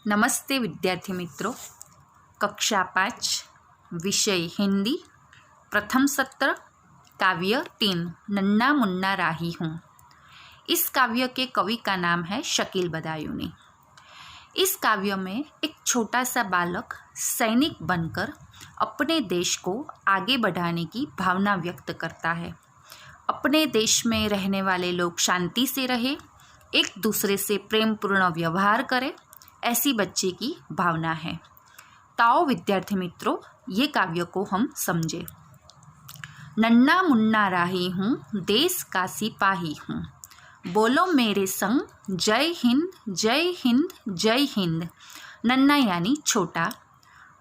नमस्ते विद्यार्थी मित्रों। कक्षा 5 विषय हिंदी, प्रथम सत्र, काव्य 3 नन्ना मुन्ना राही हूँ। इस काव्य के कवि का नाम है शकील बदायूनी। इस काव्य में एक छोटा सा बालक सैनिक बनकर अपने देश को आगे बढ़ाने की भावना व्यक्त करता है। अपने देश में रहने वाले लोग शांति से रहे, एक दूसरे से प्रेमपूर्ण व्यवहार करें, ऐसी बच्चे की भावना है। ताओ विद्यार्थी मित्रों, ये काव्य को हम समझे। नन्ना मुन्ना राही हूँ, देश का सिपाही हूँ, बोलो मेरे संग जय हिंद जय हिंद जय हिंद। नन्ना यानी छोटा,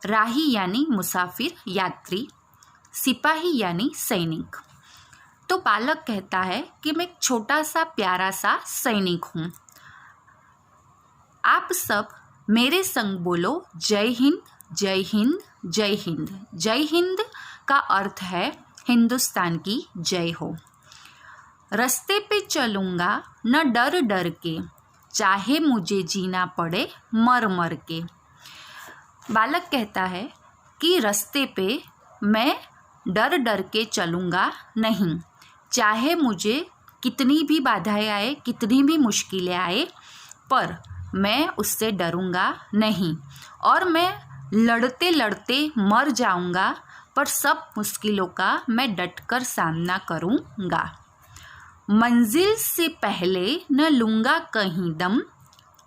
राही यानी मुसाफिर यात्री, सिपाही यानी सैनिक। तो बालक कहता है कि मैं एक छोटा सा प्यारा सा सैनिक हूँ। आप सब मेरे संग बोलो जय हिंद जय हिंद जय हिंद। जय हिंद का अर्थ है हिंदुस्तान की जय हो। रास्ते पे चलूँगा न डर डर के, चाहे मुझे जीना पड़े मर मर के। बालक कहता है कि रास्ते पे मैं डर डर के चलूँगा नहीं, चाहे मुझे कितनी भी बाधाएं आए, कितनी भी मुश्किलें आए, पर मैं उससे डरूँगा नहीं और मैं लड़ते लड़ते मर जाऊँगा, पर सब मुश्किलों का मैं डटकर सामना करूँगा। मंजिल से पहले न लूँगा कहीं दम,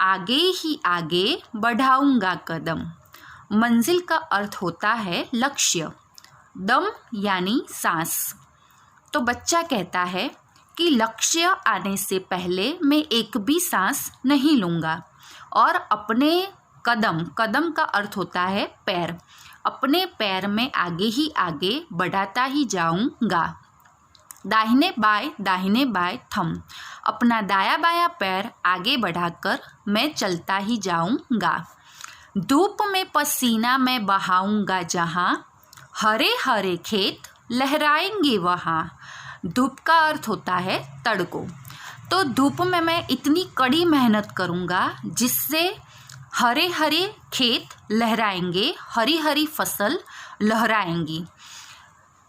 आगे ही आगे बढ़ाऊँगा कदम। मंजिल का अर्थ होता है लक्ष्य, दम यानी सांस। तो बच्चा कहता है कि लक्ष्य आने से पहले मैं एक भी सांस नहीं लूँगा और अपने कदम, कदम का अर्थ होता है पैर, अपने पैर में आगे ही आगे बढ़ाता ही जाऊँगा। दाहिने बाएं थम, अपना दाया बायां पैर आगे बढ़ाकर मैं चलता ही जाऊँगा। धूप में पसीना मैं बहाऊँगा जहाँ, हरे हरे खेत लहराएंगे वहाँ। धूप का अर्थ होता है तड़को। तो धूप में मैं इतनी कड़ी मेहनत करूँगा जिससे हरे हरे खेत लहराएंगे, हरी हरी फसल लहराएंगी।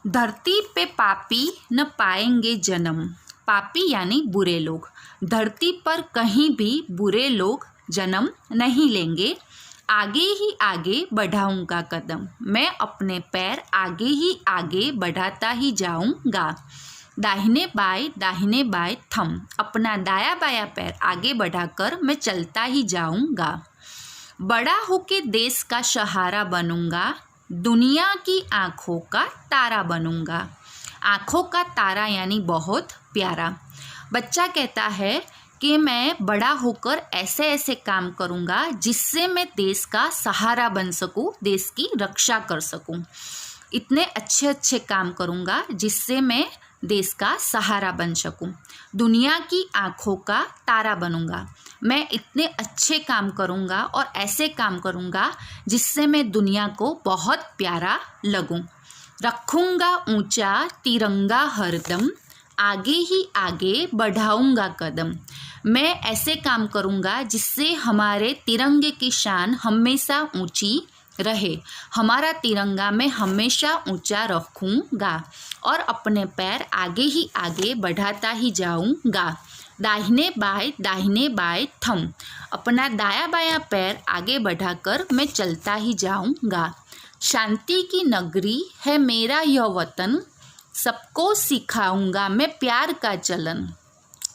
धरती पे पापी न पाएंगे जन्म, पापी यानी बुरे लोग। धरती पर कहीं भी बुरे लोग जन्म नहीं लेंगे। आगे ही आगे बढ़ाऊँगा कदम, मैं अपने पैर आगे ही आगे बढ़ाता ही जाऊँगा। दाहिने बाएं थम, अपना दाया बाया पैर आगे बढ़ाकर मैं चलता ही जाऊँगा। बड़ा होके देश का सहारा बनूँगा, दुनिया की आँखों का तारा बनूँगा। आँखों का तारा यानी बहुत प्यारा। बच्चा कहता है कि मैं बड़ा होकर ऐसे ऐसे काम करूँगा जिससे मैं देश का सहारा बन सकूँ, देश की रक्षा कर सकूँ। इतने अच्छे अच्छे काम करूँगा जिससे मैं देश का सहारा बन सकूं। दुनिया की आँखों का तारा बनूंगा। मैं इतने अच्छे काम करूंगा और ऐसे काम करूंगा जिससे मैं दुनिया को बहुत प्यारा लगूं। रखूंगा ऊंचा तिरंगा हरदम, आगे ही आगे बढ़ाऊंगा कदम। मैं ऐसे काम करूंगा जिससे हमारे तिरंगे की शान हमेशा ऊंची रहे, हमारा तिरंगा मैं हमेशा ऊंचा रखूँगा और अपने पैर आगे ही आगे बढ़ाता ही जाऊँगा। दाहिने बाएं थम, अपना दाया बायां पैर आगे बढ़ाकर मैं चलता ही जाऊँगा। शांति की नगरी है मेरा यह वतन, सबको सिखाऊँगा मैं प्यार का चलन।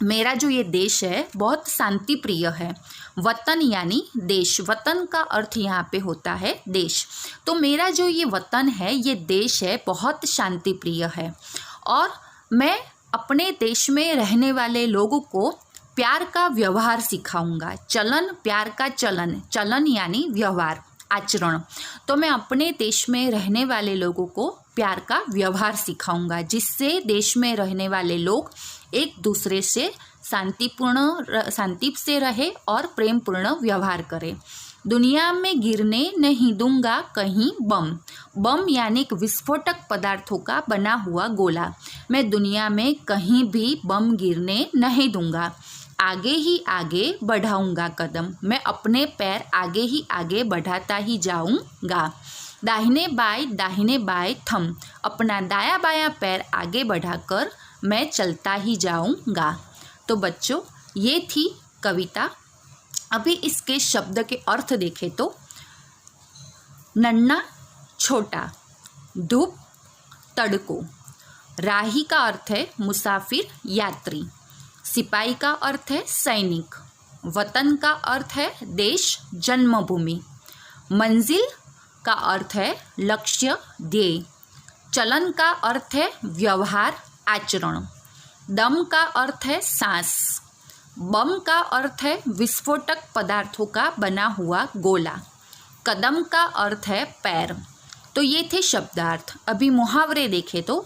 मेरा जो ये देश है बहुत शांति प्रिय है। वतन यानी देश, वतन का अर्थ यहाँ पे होता है देश। तो मेरा जो ये वतन है, ये देश है, बहुत शांति प्रिय है और मैं अपने देश में रहने वाले लोगों को प्यार का व्यवहार सिखाऊंगा। चलन, प्यार का चलन, चलन यानी व्यवहार, आचरण। तो मैं अपने देश में रहने वाले लोगों को प्यार का व्यवहार सिखाऊंगा जिससे देश में रहने वाले लोग एक दूसरे से शांति से रहे और प्रेमपूर्ण व्यवहार करें। दुनिया में गिरने नहीं दूंगा कहीं बम, बम यानी एक विस्फोटक पदार्थों का बना हुआ गोला। मैं दुनिया में कहीं भी बम गिरने नहीं दूंगा। आगे ही आगे बढ़ाऊंगा कदम, मैं अपने पैर आगे ही आगे बढ़ाता ही जाऊंगा। दाहिने बाएं थम, अपना दाया बायां पैर आगे बढ़ाकर मैं चलता ही जाऊंगा। तो बच्चों, ये थी कविता। अभी इसके शब्द के अर्थ देखें तो नन्ना छोटा, धूप तड़को, राही का अर्थ है मुसाफिर यात्री, सिपाही का अर्थ है सैनिक, वतन का अर्थ है देश जन्मभूमि, मंजिल का अर्थ है लक्ष्य ध्येय, चलन का अर्थ है व्यवहार आचरण, दम का अर्थ है सांस, बम का अर्थ है विस्फोटक पदार्थों का बना हुआ गोला, कदम का अर्थ है पैर। तो ये थे शब्दार्थ। अभी मुहावरे देखें तो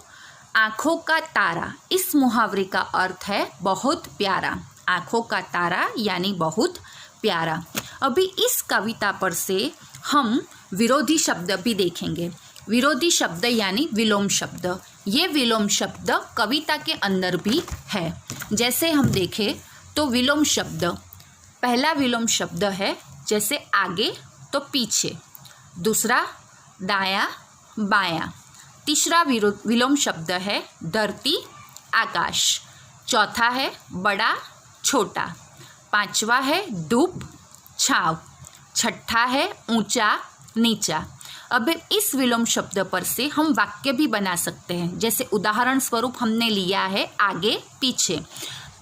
आँखों का तारा, इस मुहावरे का अर्थ है बहुत प्यारा। आँखों का तारा यानी बहुत प्यारा। अभी इस कविता पर से हम विरोधी शब्द भी देखेंगे। विरोधी शब्द यानी विलोम शब्द। ये विलोम शब्द कविता के अंदर भी है। जैसे हम देखें तो विलोम शब्द, पहला विलोम शब्द है जैसे आगे तो पीछे, दूसरा दाया बायां, तीसरा विलोम शब्द है धरती आकाश, चौथा है बड़ा छोटा, पांचवा है धूप छाव, छठा है ऊंचा नीचा। अब इस विलोम शब्द पर से हम वाक्य भी बना सकते हैं। जैसे उदाहरण स्वरूप हमने लिया है आगे पीछे,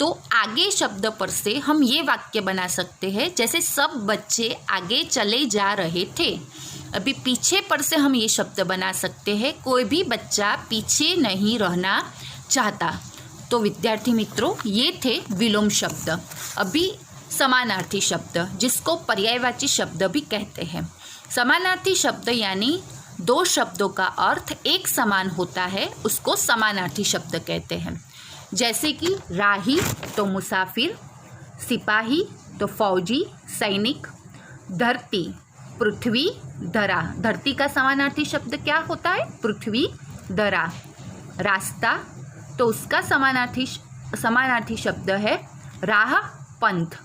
तो आगे शब्द पर से हम ये वाक्य बना सकते हैं जैसे सब बच्चे आगे चले जा रहे थे। अभी पीछे पर से हम ये शब्द बना सकते हैं कोई भी बच्चा पीछे नहीं रहना चाहता। तो विद्यार्थी मित्रों, ये थे विलोम शब्द। अभी समानार्थी शब्द, जिसको पर्यायवाची शब्द भी कहते हैं। समानार्थी शब्द यानी दो शब्दों का अर्थ एक समान होता है, उसको समानार्थी शब्द कहते हैं। जैसे कि राही तो मुसाफिर, सिपाही तो फौजी सैनिक, धरती पृथ्वी धरा, धरती का समानार्थी शब्द क्या होता है? पृथ्वी धरा। रास्ता तो उसका समानार्थी शब्द है राह पंथ।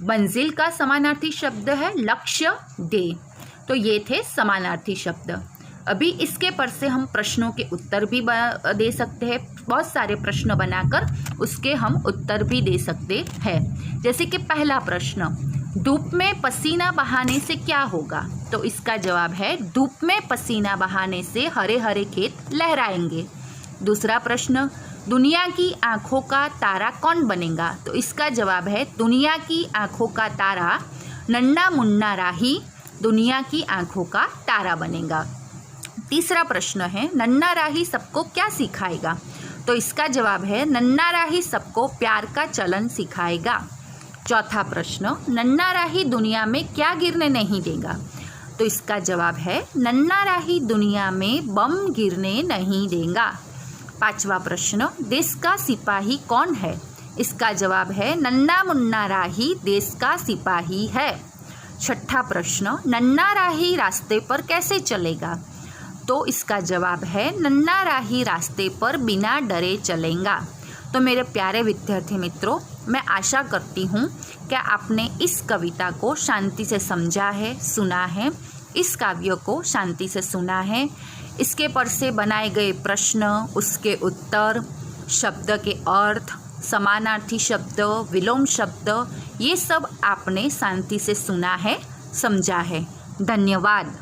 मंजिल का समानार्थी शब्द है लक्ष्य ध्येय। तो ये थे समानार्थी शब्द। अभी इसके पर से हम प्रश्नों के उत्तर भी दे सकते हैं। बहुत सारे प्रश्न बनाकर उसके हम उत्तर भी दे सकते हैं। जैसे कि पहला प्रश्न, धूप में पसीना बहाने से क्या होगा? तो इसका जवाब है धूप में पसीना बहाने से हरे हरे खेत लहराएंगे। दूसरा प्रश्न, दुनिया की आंखों का तारा कौन बनेगा? तो इसका जवाब है दुनिया की आंखों का तारा नन्ना मुन्ना राही दुनिया की आंखों का तारा बनेगा। तीसरा प्रश्न है, नन्ना राही सबको क्या सिखाएगा? तो इसका जवाब है नन्ना राही सबको प्यार का चलन सिखाएगा। चौथा प्रश्न, नन्ना राही दुनिया में क्या गिरने नहीं देगा? तो इसका जवाब है नन्ना राही दुनिया में बम गिरने नहीं देगा। पांचवा प्रश्न, देश का सिपाही कौन है? इसका जवाब है नन्ना मुन्ना राही देश का सिपाही है। छठा प्रश्न, नन्ना राही रास्ते पर कैसे चलेगा? तो इसका जवाब है नन्ना राही रास्ते पर बिना डरे चलेगा। तो मेरे प्यारे विद्यार्थी मित्रों, मैं आशा करती हूँ कि आपने इस कविता को शांति से समझा है, सुना है, इस काव्य को शांति से सुना है। इसके पर से बनाए गए प्रश्न, उसके उत्तर, शब्द के अर्थ, समानार्थी शब्द, विलोम शब्द, ये सब आपने शांति से सुना है, समझा है। धन्यवाद।